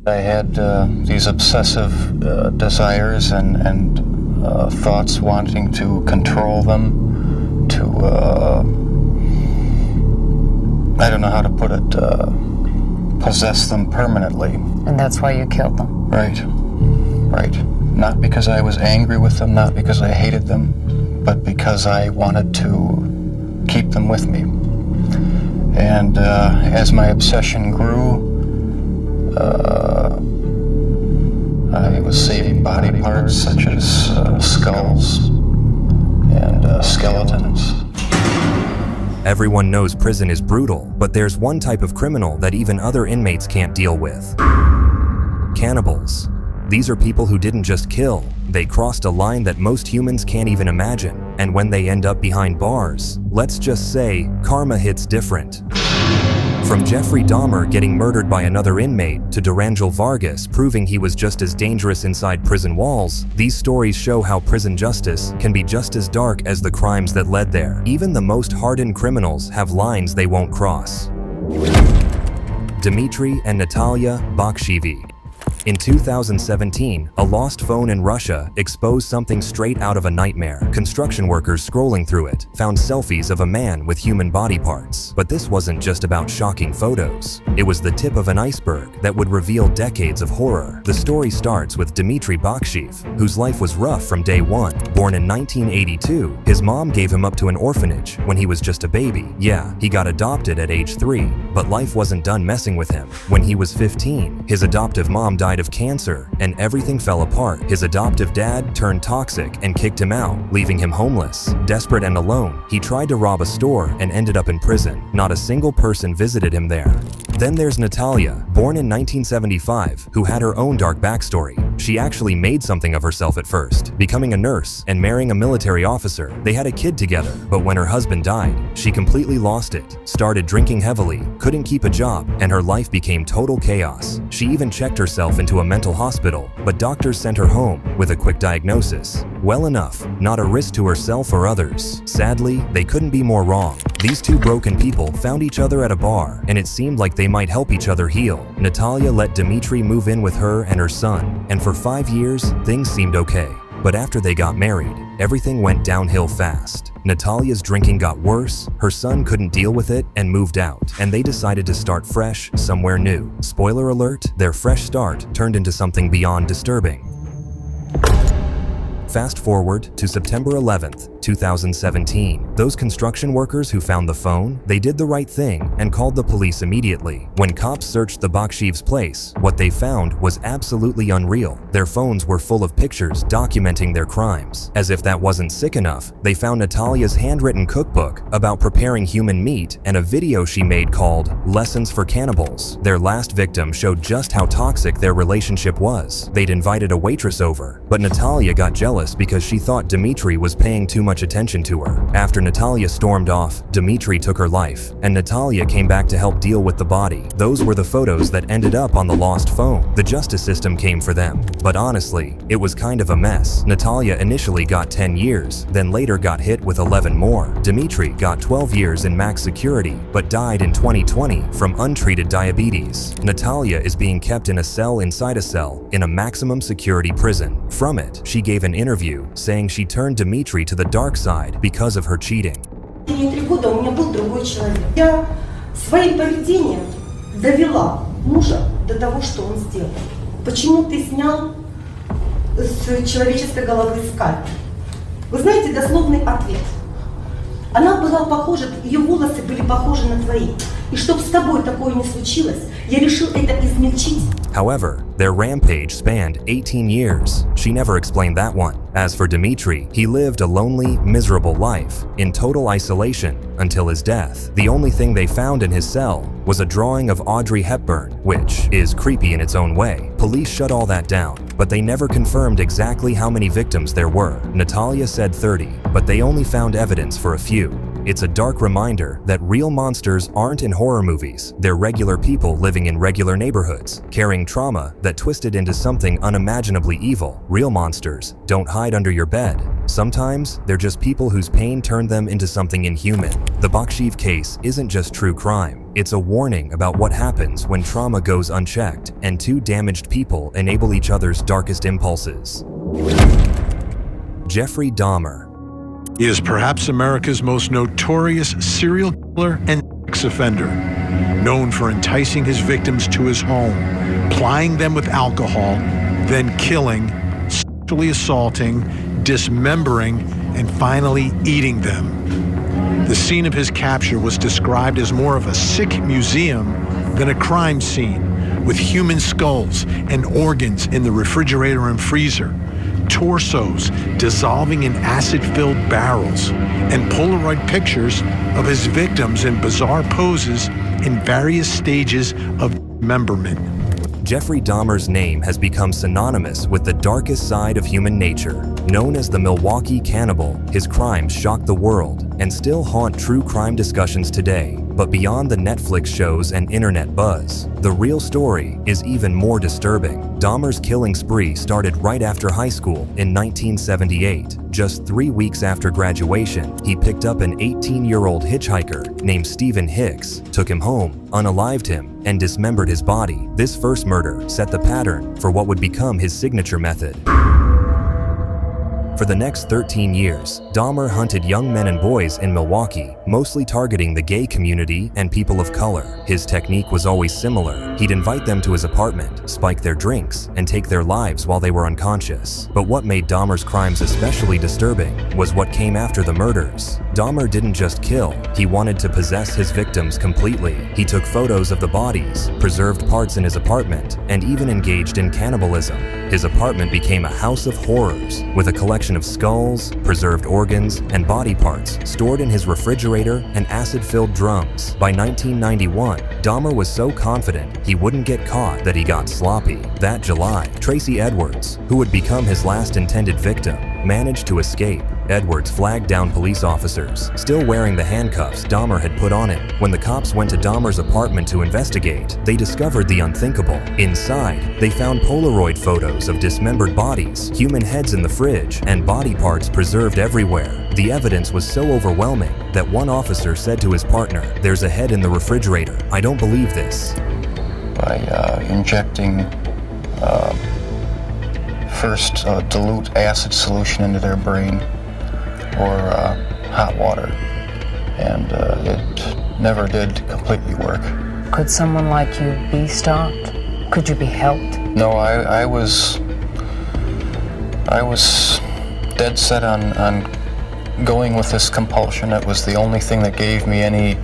I had these obsessive desires and thoughts wanting to control them, to, I don't know how to put it, possess them permanently. And that's why you killed them? Right. Not because I was angry with them, not because I hated them, but because I wanted to keep them with me. And as my obsession grew, I was saving body parts such as skulls and skeletons. Everyone knows prison is brutal, but there's one type of criminal that even other inmates can't deal with. Cannibals. These are people who didn't just kill, they crossed a line that most humans can't even imagine. And when they end up behind bars, let's just say, karma hits different. From Jeffrey Dahmer getting murdered by another inmate to Dorangel Vargas proving he was just as dangerous inside prison walls, these stories show how prison justice can be just as dark as the crimes that led there. Even the most hardened criminals have lines they won't cross. Dimitri and Natalia Baksheev. In 2017, a lost phone in Russia exposed something straight out of a nightmare. Construction workers scrolling through it found selfies of a man with human body parts. But this wasn't just about shocking photos. It was the tip of an iceberg that would reveal decades of horror. The story starts with Dimitri Baksheev, whose life was rough from day one. Born in 1982, his mom gave him up to an orphanage when he was just a baby. Yeah, he got adopted at age 3, but life wasn't done messing with him. When he was 15, his adoptive mom died of cancer, and everything fell apart. His adoptive dad turned toxic and kicked him out, leaving him homeless. Desperate and alone, he tried to rob a store and ended up in prison. Not a single person visited him there. Then there's Natalia, born in 1975, who had her own dark backstory. She actually made something of herself at first, becoming a nurse and marrying a military officer. They had a kid together, but when her husband died, she completely lost it, started drinking heavily, couldn't keep a job, and her life became total chaos. She even checked herself into a mental hospital, but doctors sent her home with a quick diagnosis. Well enough, not a risk to herself or others. Sadly, they couldn't be more wrong. These two broken people found each other at a bar, and it seemed like they might help each other heal. Natalia let Dimitri move in with her and her son, and for 5 years, things seemed okay. But after they got married, everything went downhill fast. Natalia's drinking got worse, her son couldn't deal with it and moved out, and they decided to start fresh somewhere new. Spoiler alert, their fresh start turned into something beyond disturbing. Fast forward to September 11th, 2017. Those construction workers who found the phone, they did the right thing and called the police immediately. When cops searched the Baksheev's place, what they found was absolutely unreal. Their phones were full of pictures documenting their crimes. As if that wasn't sick enough, they found Natalia's handwritten cookbook about preparing human meat and a video she made called Lessons for Cannibals. Their last victim showed just how toxic their relationship was. They'd invited a waitress over, but Natalia got jealous because she thought Dimitri was paying too much attention to her. After Natalia stormed off, Dimitri took her life, and Natalia came back to help deal with the body. Those were the photos that ended up on the lost phone. The justice system came for them. But honestly, it was kind of a mess. Natalia initially got 10 years, then later got hit with 11 more. Dimitri got 12 years in max security, but died in 2020 from untreated diabetes. Natalia is being kept in a cell inside a cell in a maximum security prison. From it, she gave an interview saying she turned Dimitri to the dark side because of her cheating. В течение 3 года у меня был другой человек. Я своим поведением довела мужа до того, что он сделал. Почему ты снял с человеческой головы скальп? Вы знаете дословный ответ. Она была похожа, ее волосы были похожи на твои. И чтобы с тобой такое не случилось, я решил это измельчить. However, their rampage spanned 18 years. She never explained that one. As for Dimitri, he lived a lonely, miserable life, in total isolation, until his death. The only thing they found in his cell was a drawing of Audrey Hepburn, which is creepy in its own way. Police shut all that down, but they never confirmed exactly how many victims there were. Natalia said 30, but they only found evidence for a few. It's a dark reminder that real monsters aren't in horror movies. They're regular people living in regular neighborhoods, carrying trauma that twisted into something unimaginably evil. Real monsters don't hide under your bed. Sometimes they're just people whose pain turned them into something inhuman. The Baksheev case isn't just true crime. It's a warning about what happens when trauma goes unchecked and two damaged people enable each other's darkest impulses. Jeffrey Dahmer. He is perhaps America's most notorious serial killer and sex offender, known for enticing his victims to his home, plying them with alcohol, then killing, sexually assaulting, dismembering, and finally eating them. The scene of his capture was described as more of a sick museum than a crime scene, with human skulls and organs in the refrigerator and freezer, torsos dissolving in acid-filled barrels, and Polaroid pictures of his victims in bizarre poses in various stages of dismemberment. Jeffrey Dahmer's name has become synonymous with the darkest side of human nature. Known as the Milwaukee Cannibal, his crimes shocked the world and still haunt true crime discussions today. But beyond the Netflix shows and internet buzz, the real story is even more disturbing. Dahmer's killing spree started right after high school in 1978. Just 3 weeks after graduation, he picked up an 18-year-old hitchhiker named Stephen Hicks, took him home, unalived him, and dismembered his body. This first murder set the pattern for what would become his signature method. For the next 13 years, Dahmer hunted young men and boys in Milwaukee, mostly targeting the gay community and people of color. His technique was always similar. He'd invite them to his apartment, spike their drinks, and take their lives while they were unconscious. But what made Dahmer's crimes especially disturbing was what came after the murders. Dahmer didn't just kill, he wanted to possess his victims completely. He took photos of the bodies, preserved parts in his apartment, and even engaged in cannibalism. His apartment became a house of horrors, with a collection of skulls, preserved organs, and body parts stored in his refrigerator and acid-filled drums. By 1991, Dahmer was so confident he wouldn't get caught that he got sloppy. That July, Tracy Edwards, who would become his last intended victim, managed to escape. Edwards flagged down police officers, still wearing the handcuffs Dahmer had put on him. When the cops went to Dahmer's apartment to investigate, they discovered the unthinkable. Inside, they found Polaroid photos of dismembered bodies, human heads in the fridge, and body parts preserved everywhere. The evidence was so overwhelming that one officer said to his partner, "There's a head in the refrigerator. I don't believe this." By injecting first dilute acid solution into their brain or hot water, and it never did completely work. Could someone like you be stopped? Could you be helped? No, I was dead set on going with this compulsion. It was the only thing that gave me any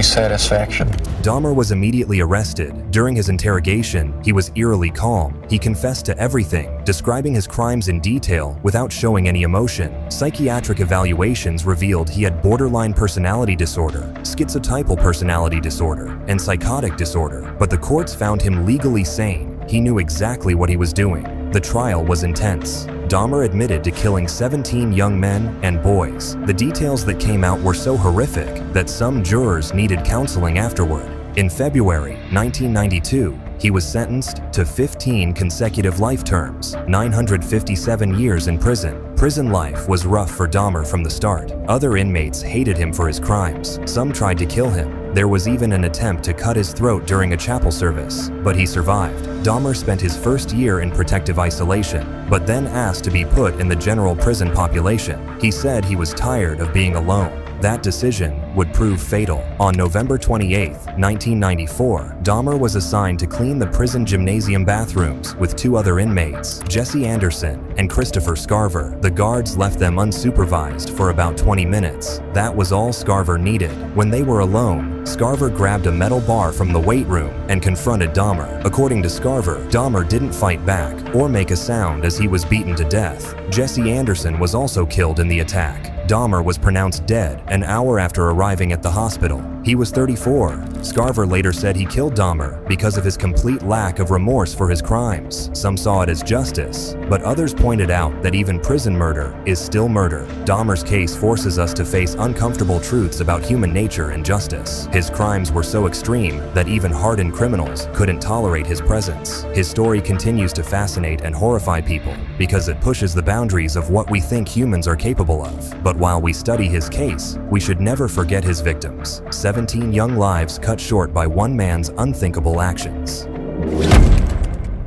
satisfaction. Dahmer was immediately arrested. During his interrogation, he was eerily calm. He confessed to everything, describing his crimes in detail without showing any emotion. Psychiatric evaluations revealed he had borderline personality disorder, schizotypal personality disorder, and psychotic disorder, but the courts found him legally sane. He knew exactly what he was doing. The trial was intense. Dahmer admitted to killing 17 young men and boys. The details that came out were so horrific that some jurors needed counseling afterward. In February 1992, he was sentenced to 15 consecutive life terms, 957 years in prison. Prison life was rough for Dahmer from the start. Other inmates hated him for his crimes. Some tried to kill him. There was even an attempt to cut his throat during a chapel service, but he survived. Dahmer spent his first year in protective isolation, but then asked to be put in the general prison population. He said he was tired of being alone. That decision would prove fatal. On November 28, 1994, Dahmer was assigned to clean the prison gymnasium bathrooms with two other inmates, Jesse Anderson and Christopher Scarver. The guards left them unsupervised for about 20 minutes. That was all Scarver needed. When they were alone, Scarver grabbed a metal bar from the weight room and confronted Dahmer. According to Scarver, Dahmer didn't fight back or make a sound as he was beaten to death. Jesse Anderson was also killed in the attack. Dahmer was pronounced dead an hour after arriving arriving at the hospital. He was 34. Scarver later said he killed Dahmer because of his complete lack of remorse for his crimes. Some saw it as justice, but others pointed out that even prison murder is still murder. Dahmer's case forces us to face uncomfortable truths about human nature and justice. His crimes were so extreme that even hardened criminals couldn't tolerate his presence. His story continues to fascinate and horrify people because it pushes the boundaries of what we think humans are capable of. But while we study his case, we should never forget his victims. 17 young lives cut short by one man's unthinkable actions.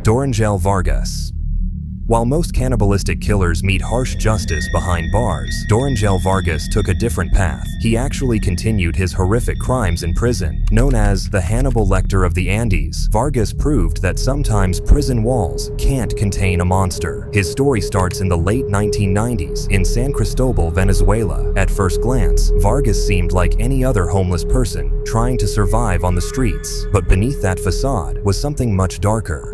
Dorangel Vargas. While most cannibalistic killers meet harsh justice behind bars, Dorangel Vargas took a different path. He actually continued his horrific crimes in prison. Known as the Hannibal Lecter of the Andes, Vargas proved that sometimes prison walls can't contain a monster. His story starts in the late 1990s in San Cristobal, Venezuela. At first glance, Vargas seemed like any other homeless person trying to survive on the streets. But beneath that facade was something much darker.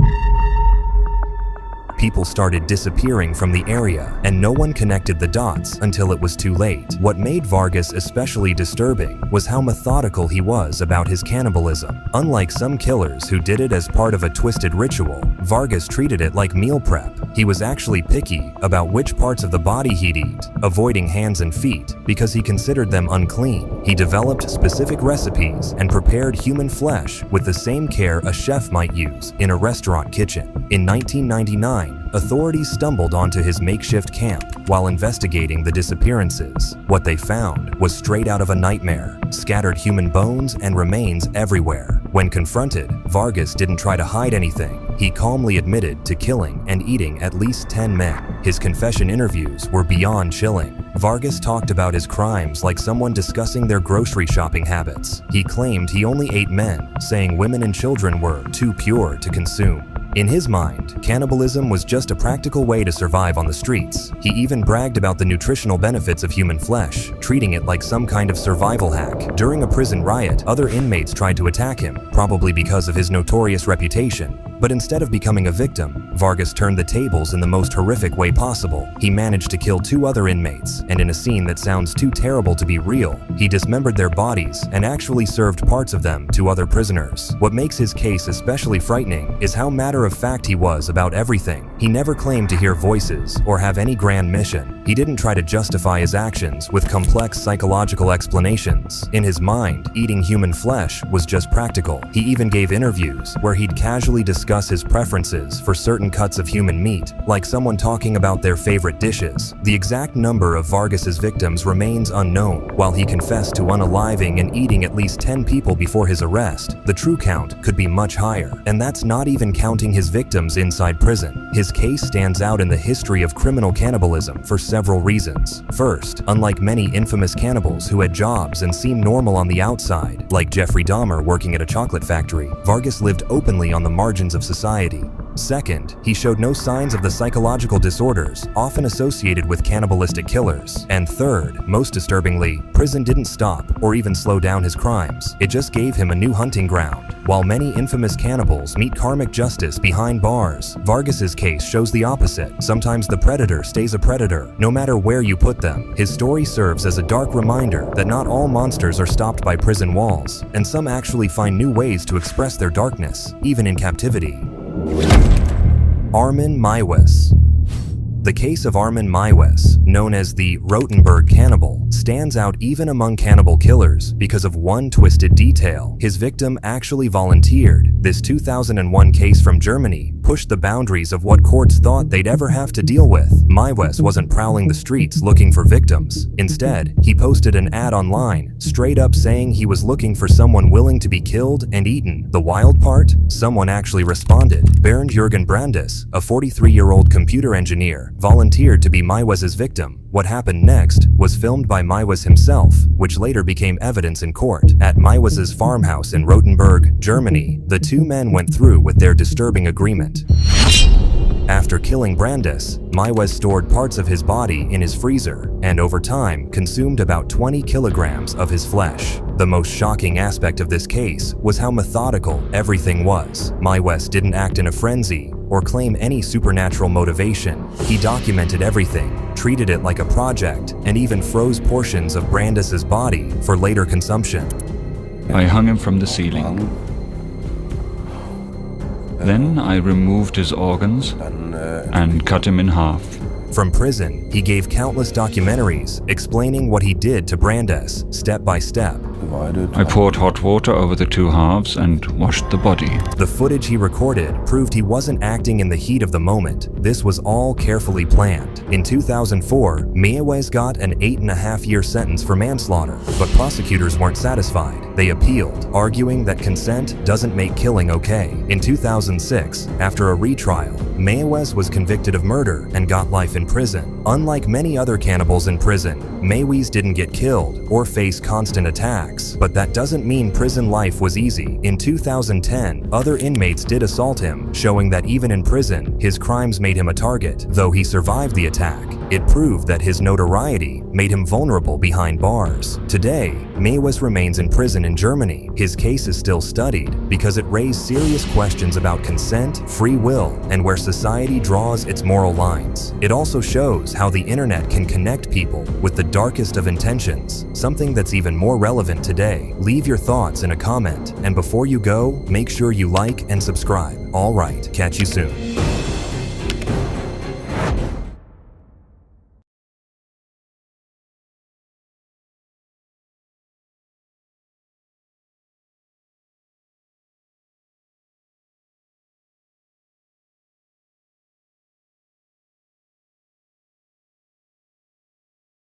People started disappearing from the area, and no one connected the dots until it was too late. What made Vargas especially disturbing was how methodical he was about his cannibalism. Unlike some killers who did it as part of a twisted ritual, Vargas treated it like meal prep. He was actually picky about which parts of the body he'd eat, avoiding hands and feet because he considered them unclean. He developed specific recipes and prepared human flesh with the same care a chef might use in a restaurant kitchen. In 1999, authorities stumbled onto his makeshift camp while investigating the disappearances. What they found was straight out of a nightmare: scattered human bones and remains everywhere. When confronted, Vargas didn't try to hide anything. He calmly admitted to killing and eating at least 10 men. His confession interviews were beyond chilling. Vargas talked about his crimes like someone discussing their grocery shopping habits. He claimed he only ate men, saying women and children were too pure to consume. In his mind, cannibalism was just a practical way to survive on the streets. He even bragged about the nutritional benefits of human flesh, treating it like some kind of survival hack. During a prison riot, other inmates tried to attack him, probably because of his notorious reputation. But instead of becoming a victim, Vargas turned the tables in the most horrific way possible. He managed to kill 2 other inmates, and in a scene that sounds too terrible to be real, he dismembered their bodies and actually served parts of them to other prisoners. What makes his case especially frightening is how matter-of-fact he was about everything. He never claimed to hear voices or have any grand mission. He didn't try to justify his actions with complex psychological explanations. In his mind, eating human flesh was just practical. He even gave interviews where he'd casually discuss his preferences for certain cuts of human meat, like someone talking about their favorite dishes. The exact number of Vargas's victims remains unknown. While he confessed to unaliving and eating at least 10 people before his arrest, the true count could be much higher. And that's not even counting his victims inside prison. His case stands out in the history of criminal cannibalism for several reasons. First, unlike many infamous cannibals who had jobs and seemed normal on the outside, like Jeffrey Dahmer working at a chocolate factory, Vargas lived openly on the margins of society. Second, he showed no signs of the psychological disorders often associated with cannibalistic killers. And third, most disturbingly, prison didn't stop or even slow down his crimes. It just gave him a new hunting ground. While many infamous cannibals meet karmic justice behind bars, Vargas's case shows the opposite. Sometimes the predator stays a predator, no matter where you put them. His story serves as a dark reminder that not all monsters are stopped by prison walls, and some actually find new ways to express their darkness, even in captivity. Armin Meiwes. The case of Armin Meiwes, known as the Rotenburg cannibal, stands out even among cannibal killers because of one twisted detail. His victim actually volunteered. This 2001 case from Germany pushed the boundaries of what courts thought they'd ever have to deal with. Meiwes wasn't prowling the streets looking for victims. Instead, he posted an ad online, straight up saying he was looking for someone willing to be killed and eaten. The wild part? Someone actually responded. Bernd Jürgen Brandes, a 43-year-old computer engineer, volunteered to be Meiwes' victim. What happened next was filmed by Meiwes himself, which later became evidence in court. At Meiwes' farmhouse in Rotenburg, Germany, the 2 men went through with their disturbing agreement. After killing Brandes, Meiwes stored parts of his body in his freezer and over time consumed about 20 kilograms of his flesh. The most shocking aspect of this case was how methodical everything was. Meiwes didn't act in a frenzy or claim any supernatural motivation. He documented everything, treated it like a project, and even froze portions of Brandis's body for later consumption. I hung him from the ceiling. Then I removed his organs and cut him in half. From prison, he gave countless documentaries explaining what he did to Brandis, step by step. I poured hot water over the two halves and washed the body. The footage he recorded proved he wasn't acting in the heat of the moment. This was all carefully planned. In 2004, Meiwes got an 8.5-year sentence for manslaughter, but prosecutors weren't satisfied. They appealed, arguing that consent doesn't make killing okay. In 2006, after a retrial, Meiwes was convicted of murder and got life in prison. Unlike many other cannibals in prison, Meiwes didn't get killed or face constant attacks, but that doesn't mean prison life was easy. In 2010, other inmates did assault him, showing that even in prison, his crimes made him a target. Though he survived the attack, it proved that his notoriety made him vulnerable behind bars. Today, Meiwes remains in prison in Germany. His case is still studied because it raised serious questions about consent, free will, and where society draws its moral lines. It also shows how the internet can connect people with the darkest of intentions, something that's even more relevant today. Leave your thoughts in a comment, and before you go, make sure you like and subscribe. All right, catch you soon.